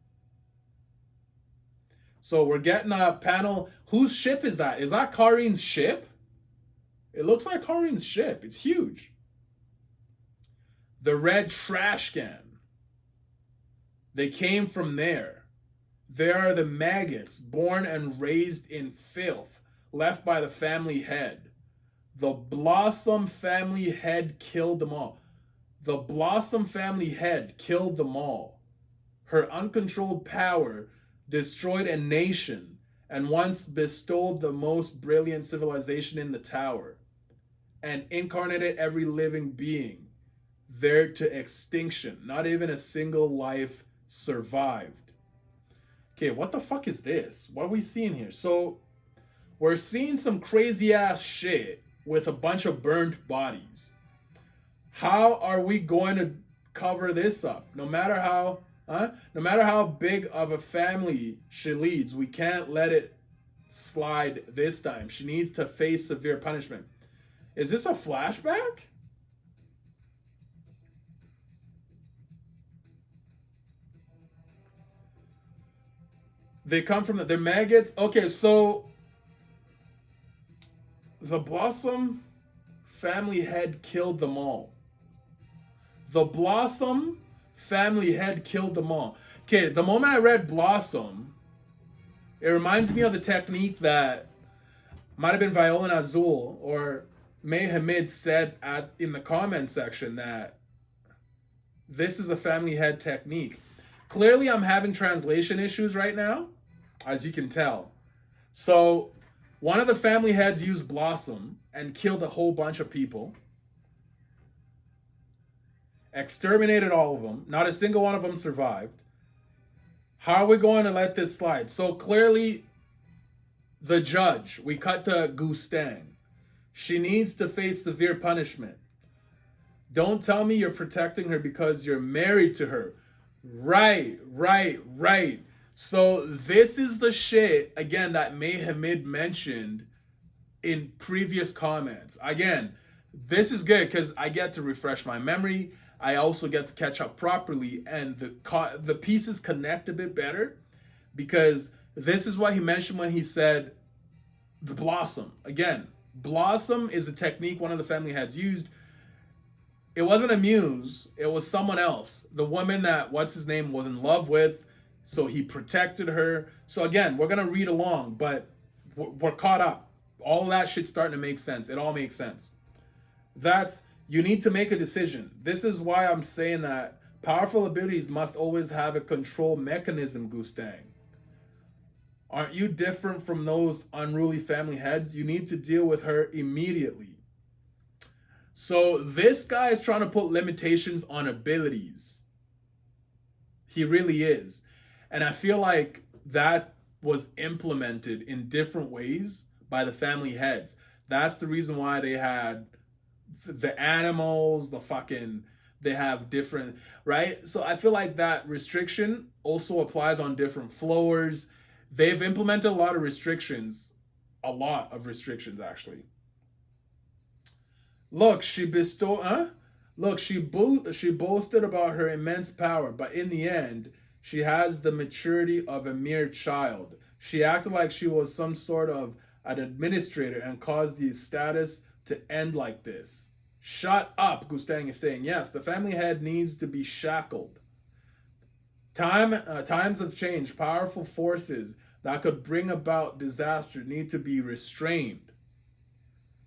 So we're getting a panel. Whose ship is that? Is that Karin's ship? It looks like Karin's ship. It's huge. The red trash can. They came from there. They are the maggots born and raised in filth, left by the family head. The Blossom family head killed them all. The Blossom family head killed them all. Her uncontrolled power destroyed a nation and once bestowed the most brilliant civilization in the tower and incarnated every living being there to extinction. Not even a single life survived. Okay, what the fuck is this? What are we seeing here? So we're seeing some crazy ass shit with a bunch of burnt bodies. How are we going to cover this up? No matter how No matter how big of a family she leads, we can't let it slide this time. She needs to face severe punishment. Is this a flashback? They come from they're maggots. Okay, so the Blossom family head killed them all. The Blossom family head killed them all. Okay, the moment I read Blossom, it reminds me of the technique that might have been Viola Azul or May Hamid said in the comment section that this is a family head technique. Clearly, I'm having translation issues right now, as you can tell. So, one of the family heads used Blossom and killed a whole bunch of people. Exterminated all of them. Not a single one of them survived. How are we going to let this slide? So clearly, the judge, we cut to Gustang. She needs to face severe punishment. Don't tell me you're protecting her because you're married to her. Right. So this is the shit, again, that May Hamid mentioned in previous comments. Again, this is good because I get to refresh my memory. I also get to catch up properly, and the pieces connect a bit better because this is what he mentioned when he said the Blossom. Again, Blossom is a technique one of the family heads used. It wasn't a muse, it was someone else. The woman that what's his name was in love with, so he protected her. So again, we're gonna read along, but we're caught up. All of that shit's starting to make sense. It all makes sense. You need to make a decision. This is why I'm saying that powerful abilities must always have a control mechanism, Gustang. Aren't you different from those unruly family heads? You need to deal with her immediately. So this guy is trying to put limitations on abilities. He really is. And I feel like that was implemented in different ways by the family heads. That's the reason why they had the animals, they have different, right? So I feel like that restriction also applies on different floors. They've implemented a lot of restrictions actually. Look, she boasted about her immense power, but in the end, she has the maturity of a mere child. She acted like she was some sort of an administrator and caused the status to end like this. Shut up, Gustang is saying. Yes, the family head needs to be shackled. Times have changed. Powerful forces that could bring about disaster need to be restrained.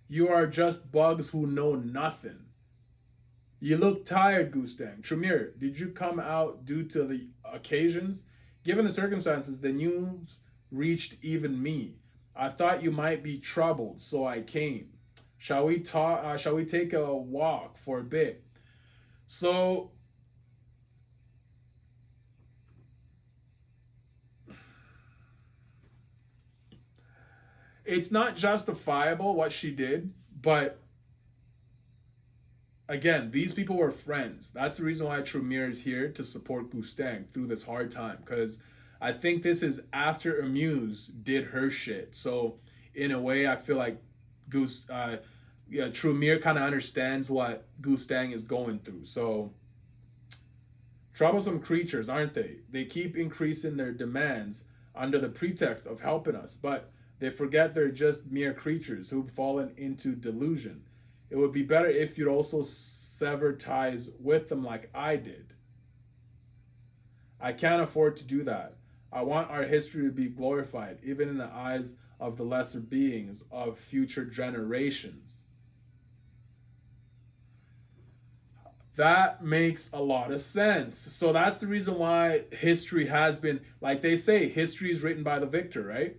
You are just bugs who know nothing. You look tired, Gustang. Tremere, did you come out due to the occasions? Given the circumstances, the news reached even me. I thought you might be troubled, so I came. Shall we talk? Shall we take a walk for a bit? So, it's not justifiable what she did, but again, these people were friends. That's the reason why Tremere is here to support Gustang through this hard time, because I think this is after Amuse did her shit. So, in a way, I feel like Tremere kind of understands what Gustang is going through. So, troublesome creatures, aren't they? They keep increasing their demands under the pretext of helping us, but they forget they're just mere creatures who've fallen into delusion. It would be better if you'd also sever ties with them like I did. I can't afford to do that. I want our history to be glorified, even in the eyes of the lesser beings of future generations. That makes a lot of sense. So that's the reason why history has been, like they say, history is written by the victor, right?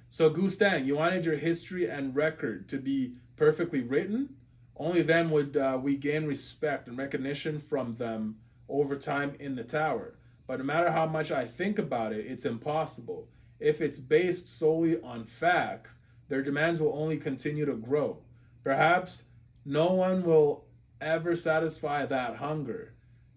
So Gustang, you wanted your history and record to be perfectly written? Only then would we gain respect and recognition from them over time in the tower. But no matter how much I think about it, it's impossible. If it's based solely on facts, their demands will only continue to grow. Perhaps no one will ever satisfy that hunger.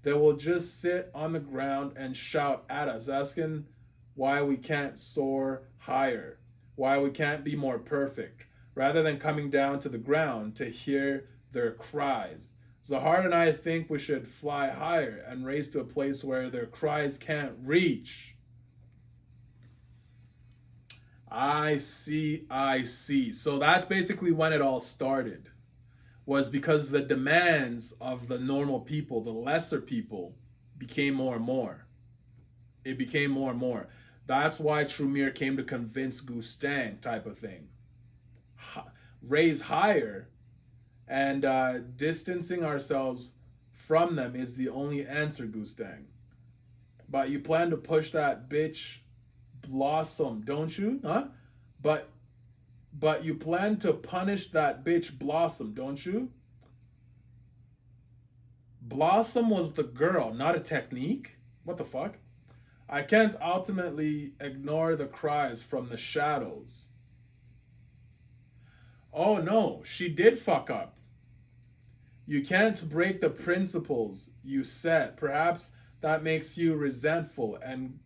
They will just sit on the ground and shout at us, asking why we can't soar higher, why we can't be more perfect, rather than coming down to the ground to hear their cries. Zahar and I think we should fly higher and race to a place where their cries can't reach. I see, I see. So that's basically when it all started. Was because the demands of the normal people, the lesser people, became more and more. It became more and more. That's why Trumir came to convince Gustang, type of thing. Raise higher, and distancing ourselves from them is the only answer, Gustang. But you plan to push that bitch Blossom, don't you? Huh? But you plan to punish that bitch Blossom, don't you? Blossom was the girl, not a technique. What the fuck? I can't ultimately ignore the cries from the shadows. Oh no, she did fuck up. You can't break the principles you set. Perhaps that makes you resentful and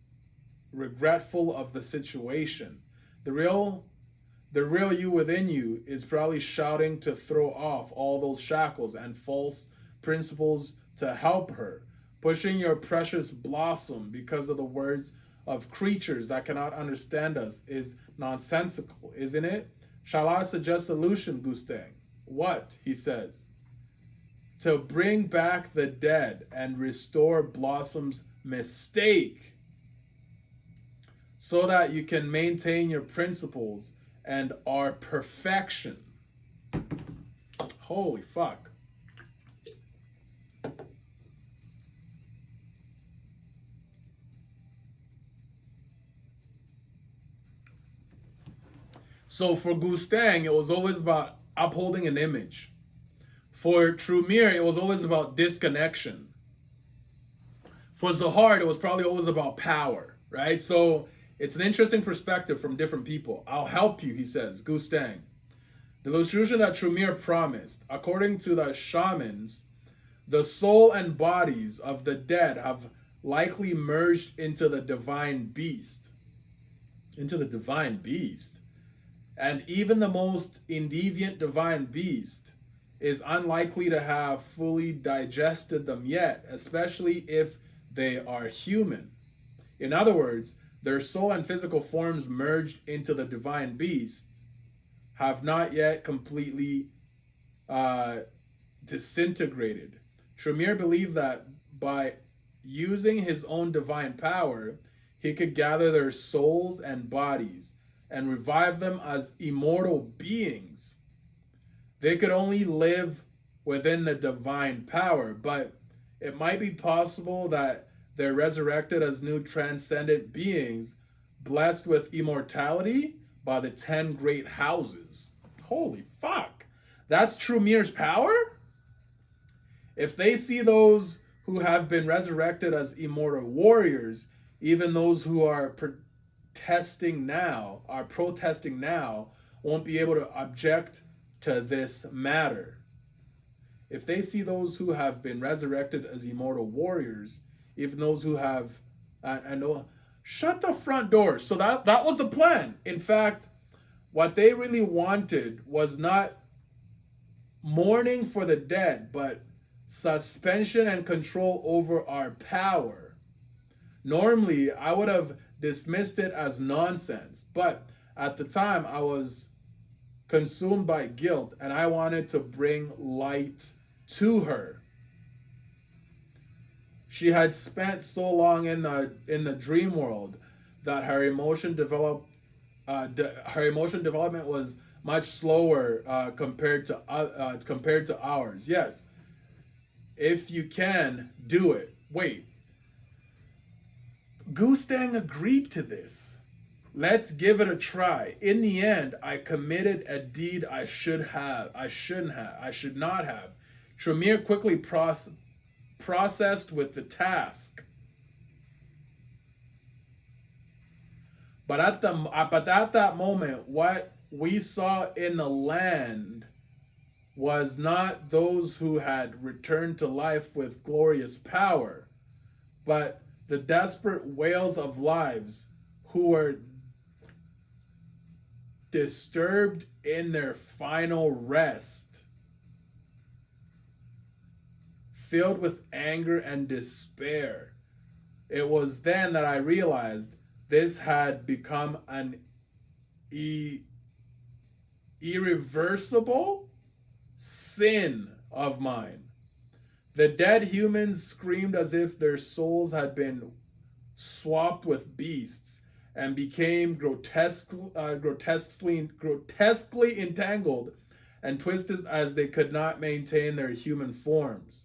regretful of the situation. The real you within you is probably shouting to throw off all those shackles and false principles to help her, pushing your precious Blossom because of the words of creatures that cannot understand us is nonsensical, isn't it? Shall I suggest a solution, Gustang? What? He says. To bring back the dead and restore Blossom's mistake, so that you can maintain your principles and our perfection. Holy fuck. So for Gustang, it was always about upholding an image. For Trumir, it was always about disconnection. For Zahar, it was probably always about power, right? So it's an interesting perspective from different people. I'll help you, he says, Gustang. The solution that Trumir promised, according to the shamans, the soul and bodies of the dead have likely merged into the divine beast. Into the divine beast. And even the most indeviant divine beast is unlikely to have fully digested them yet, especially if they are human. In other words, their soul and physical forms merged into the divine beast have not yet completely disintegrated. Trumir believed that by using his own divine power, he could gather their souls and bodies and revive them as immortal beings. They could only live within the divine power, but it might be possible that they're resurrected as new transcendent beings, blessed with immortality by the 10 great houses. Holy fuck. That's Trumir's power? If they see those who have been resurrected as immortal warriors, even those who are protesting now, won't be able to object to this matter. If they see those who have been resurrected as immortal warriors, even those who have, shut the front door. So that was the plan. In fact, what they really wanted was not mourning for the dead, but suspension and control over our power. Normally, I would have dismissed it as nonsense, but at the time I was consumed by guilt and I wanted to bring light to her. She had spent so long in the dream world that her emotion development was much slower compared to ours. Yes, if you can do it. Wait, Gustang agreed to this. Let's give it a try. In the end, I committed a deed I should not have. Trumir quickly processed with the task. But at that moment, what we saw in the land was not those who had returned to life with glorious power, but the desperate wails of lives who were disturbed in their final rest, filled with anger and despair. It was then that I realized this had become an irreversible sin of mine. The dead humans screamed as if their souls had been swapped with beasts and became grotesquely entangled and twisted as they could not maintain their human forms.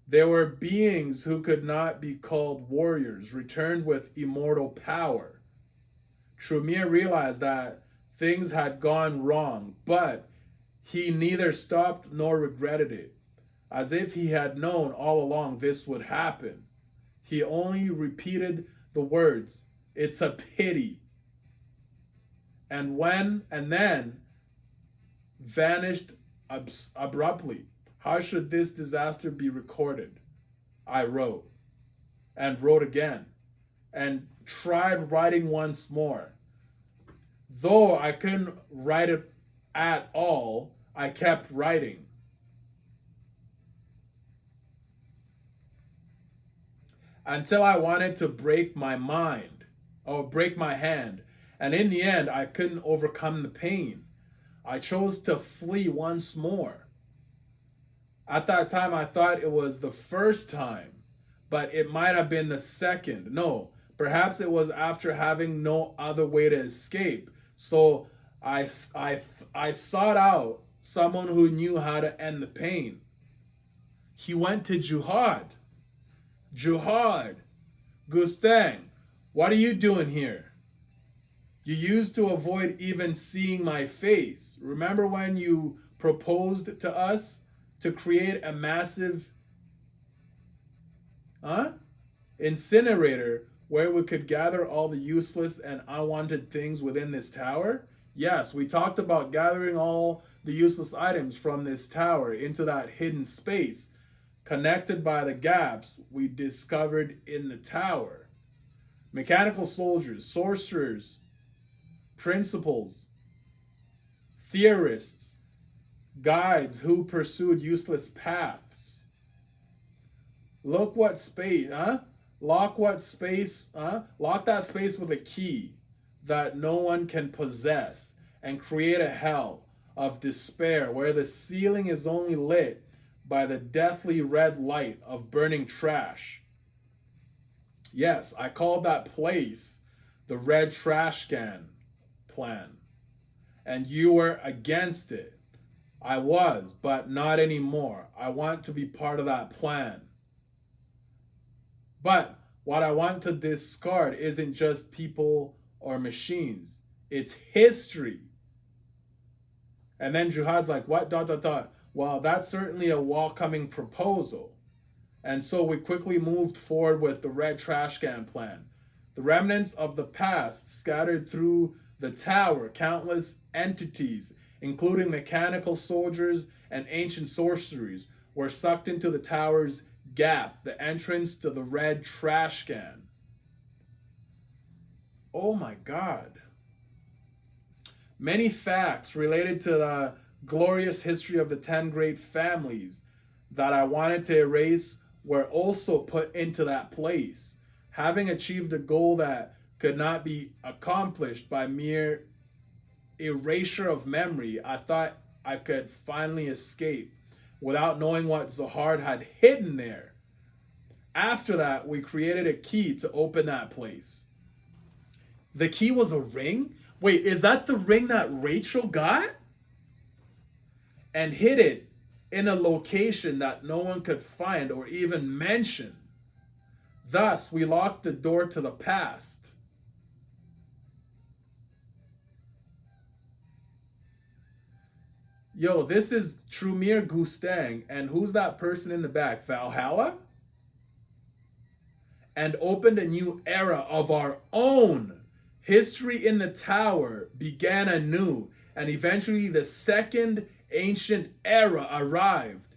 There were beings who could not be called warriors, returned with immortal power. Trumir realized that things had gone wrong, but he neither stopped nor regretted it. As if he had known all along this would happen, he only repeated the words, "It's a pity," and then vanished abruptly. How should this disaster be recorded? I wrote, and wrote again, and tried writing once more. Though I couldn't write it at all, I kept writing. Until I wanted to break my mind, or break my hand, and in the end, I couldn't overcome the pain. I chose to flee once more. At that time, I thought it was the first time, but it might have been the second. No, perhaps it was after having no other way to escape. So I sought out someone who knew how to end the pain. He went to Jihad. Jihad, Gustang, what are you doing here? You used to avoid even seeing my face. Remember when you proposed to us to create a massive incinerator where we could gather all the useless and unwanted things within this tower? Yes, we talked about gathering all the useless items from this tower into that hidden space, connected by the gaps we discovered in the tower. Mechanical soldiers, sorcerers, principals, theorists, guides who pursued useless paths. Lock that space with a key that no one can possess and create a hell of despair where the ceiling is only lit by the deathly red light of burning trash. Yes, I called that place the Red Trash Can Plan. And you were against it. I was, but not anymore. I want to be part of that plan. But what I want to discard isn't just people or machines. It's history. And then Jihad's like, what, ... Well, that's certainly a welcoming proposal. And so we quickly moved forward with the Red Trash Can Plan. The remnants of the past scattered through the tower, countless entities, including mechanical soldiers and ancient sorceries, were sucked into the tower's gap, the entrance to the Red Trash Can. Oh my God. Many facts related to the glorious history of the 10 great families that I wanted to erase were also put into that place. Having achieved a goal that could not be accomplished by mere erasure of memory, I thought I could finally escape without knowing what Zahard had hidden there. After that, we created a key to open that place. The key was a ring? Wait, is that the ring that Rachel got? And hid it in a location that no one could find or even mention. Thus, we locked the door to the past. Yo, this is Trumir Gustang, and who's that person in the back? Valhalla? And opened a new era of our own. History in the tower began anew, and eventually the second ancient era arrived.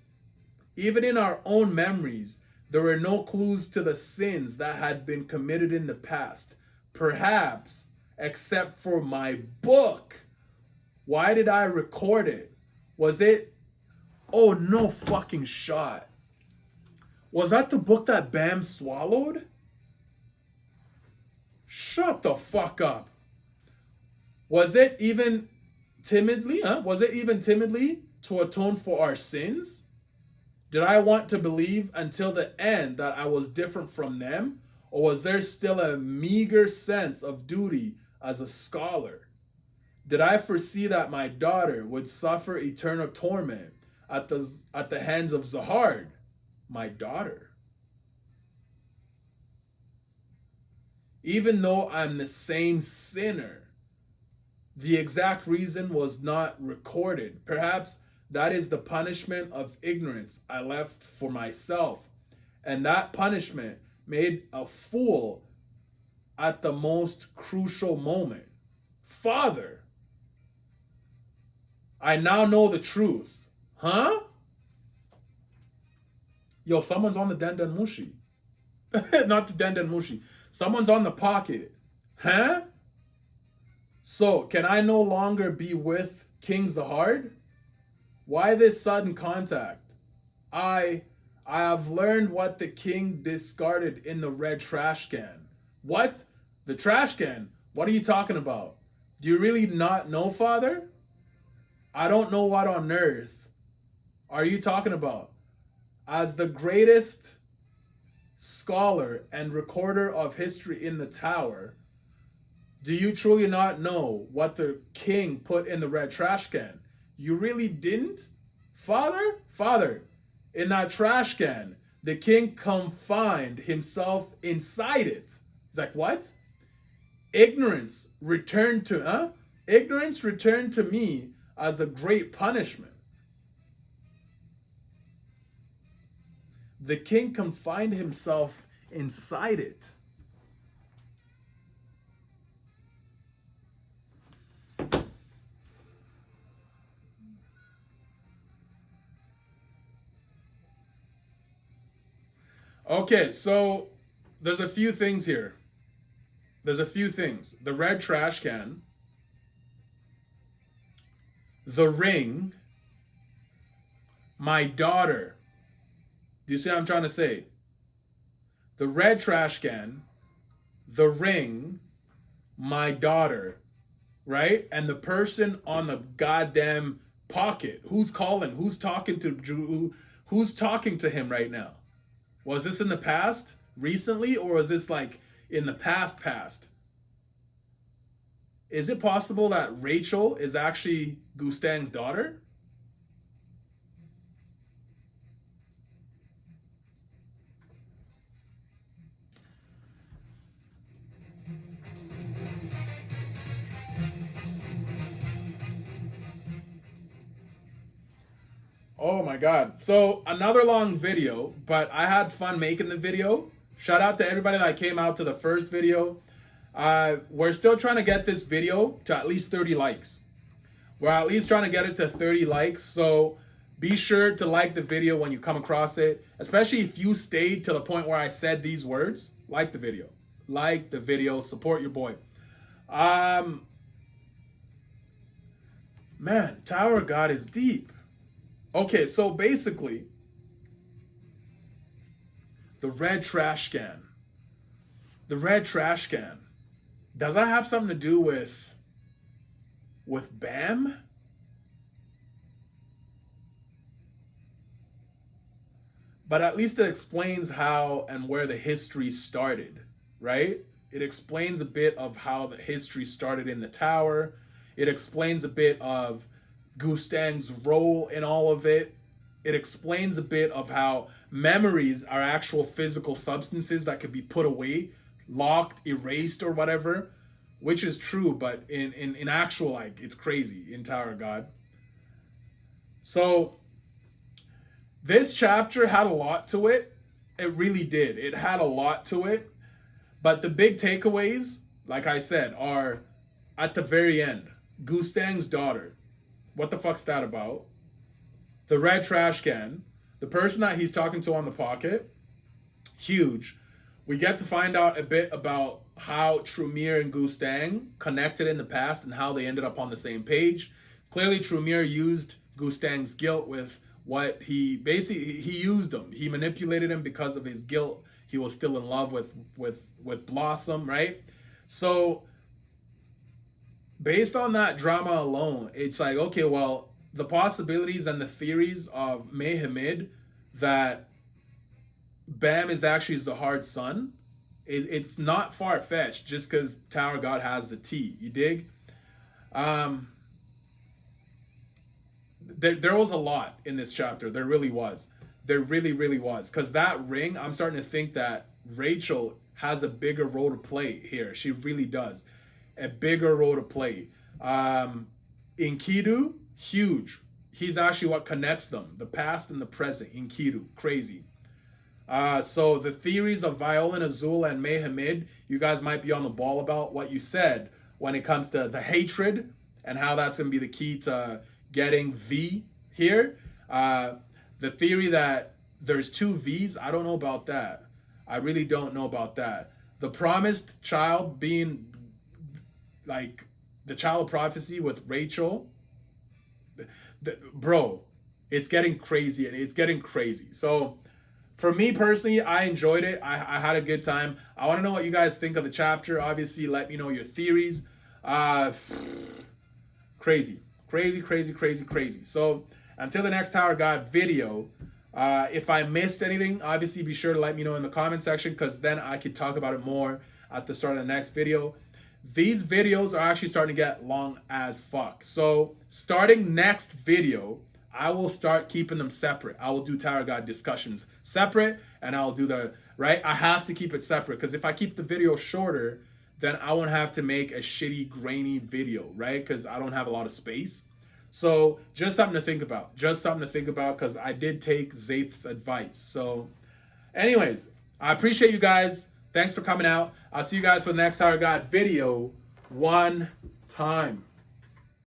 Even in our own memories, there were no clues to the sins that had been committed in the past. Perhaps, except for my book. Why did I record it? Was it? Oh, no fucking shot. Was that the book that Bam swallowed? Shut the fuck up. Was it even timidly, Was it even timidly to atone for our sins? Did I want to believe until the end that I was different from them? Or was there still a meager sense of duty as a scholar? Did I foresee that my daughter would suffer eternal torment at the hands of Zahard, my daughter? Even though I'm the same sinner, the exact reason was not recorded. Perhaps that is the punishment of ignorance I left for myself. And that punishment made a fool at the most crucial moment. Father, I now know the truth. Huh? Yo, someone's on the Denden Mushi. Not the Denden Mushi. Someone's on the pocket. Huh? So, can I no longer be with King Zahard? Why this sudden contact? I have learned what the king discarded in the red trash can. What? The trash can? What are you talking about? Do you really not know, Father? I don't know what on earth are you talking about. As the greatest scholar and recorder of history in the tower, do you truly not know what the king put in the red trash can? You really didn't? Father, in that trash can, the king confined himself inside it. He's like, what? Ignorance returned to me as a great punishment. The king confined himself inside it. Okay, so there's a few things here. The red trash can, the ring, my daughter. Do you see what I'm trying to say? The red trash can, the ring, my daughter, right? And the person on the goddamn pocket. Who's calling? Who's talking to him right now? Was this in the past, recently, or was this like in the past? Is it possible that Rachel is actually Gustang's daughter? Oh my God. So another long video, but I had fun making the video. Shout out to everybody that came out to the first video. We're still trying to get this video to at least 30 likes. We're at least trying to get it to 30 likes. So be sure to like the video when you come across it, especially if you stayed to the point where I said these words. Like the video. Like the video. Support your boy. Man, Tower God is deep. Okay, so basically, the red trash can. The red trash can. Does that have something to do with Bam? But at least it explains how and where the history started, right? It explains a bit of how the history started in the tower. It explains a bit of Gustang's role in all of it. It explains a bit of how memories are actual physical substances that could be put away, locked, erased, or whatever, which is true, but in actual, like, it's crazy in Tower of God. So this chapter had a lot to it. It really did. It had a lot to it. But the big takeaways, like I said, are at the very end. Gustang's daughter. What the fuck's that about? The red trash can. The person that he's talking to on the pocket. Huge. We get to find out a bit about how Trumir and Gustang connected in the past and how they ended up on the same page. Clearly, Trumir used Gustang's guilt with what he used him. He manipulated him because of his guilt. He was still in love with Blossom, right? So based on that drama alone, it's like, okay, well, the possibilities and the theories of Mayhamid that Bam is actually Zahar's son, it's not far-fetched just because Tower God has the T. You dig? There was a lot in this chapter. There really was. There really, really was. Because that ring, I'm starting to think that Rachel has a bigger role to play here. She really does. A bigger role to play. Enkidu, huge. He's actually what connects them. The past and the present. Enkidu, crazy. So the theories of Viola Azul and Mayhamid, you guys might be on the ball about what you said when it comes to the hatred and how that's going to be the key to getting V here. The theory that there's two V's, I don't know about that. I really don't know about that. The promised child being like the child of prophecy with Rachel, bro, it's getting crazy and it's getting crazy. So for me personally, I enjoyed it. I had a good time. I want to know what you guys think of the chapter. Obviously, let me know your theories. Crazy. So until the next Tower God video, if I missed anything, obviously be sure to let me know in the comment section, because then I could talk about it more at the start of the next video. These videos are actually starting to get long as fuck. So starting next video, I will start keeping them separate. I will do Tower God discussions separate, and I'll do I have to keep it separate, because if I keep the video shorter, then I won't have to make a shitty, grainy video, right? Because I don't have a lot of space. So just something to think about. Because I did take Zaith's advice. So anyways, I appreciate you guys. Thanks for coming out. I'll see you guys for the next Tower God video. One time.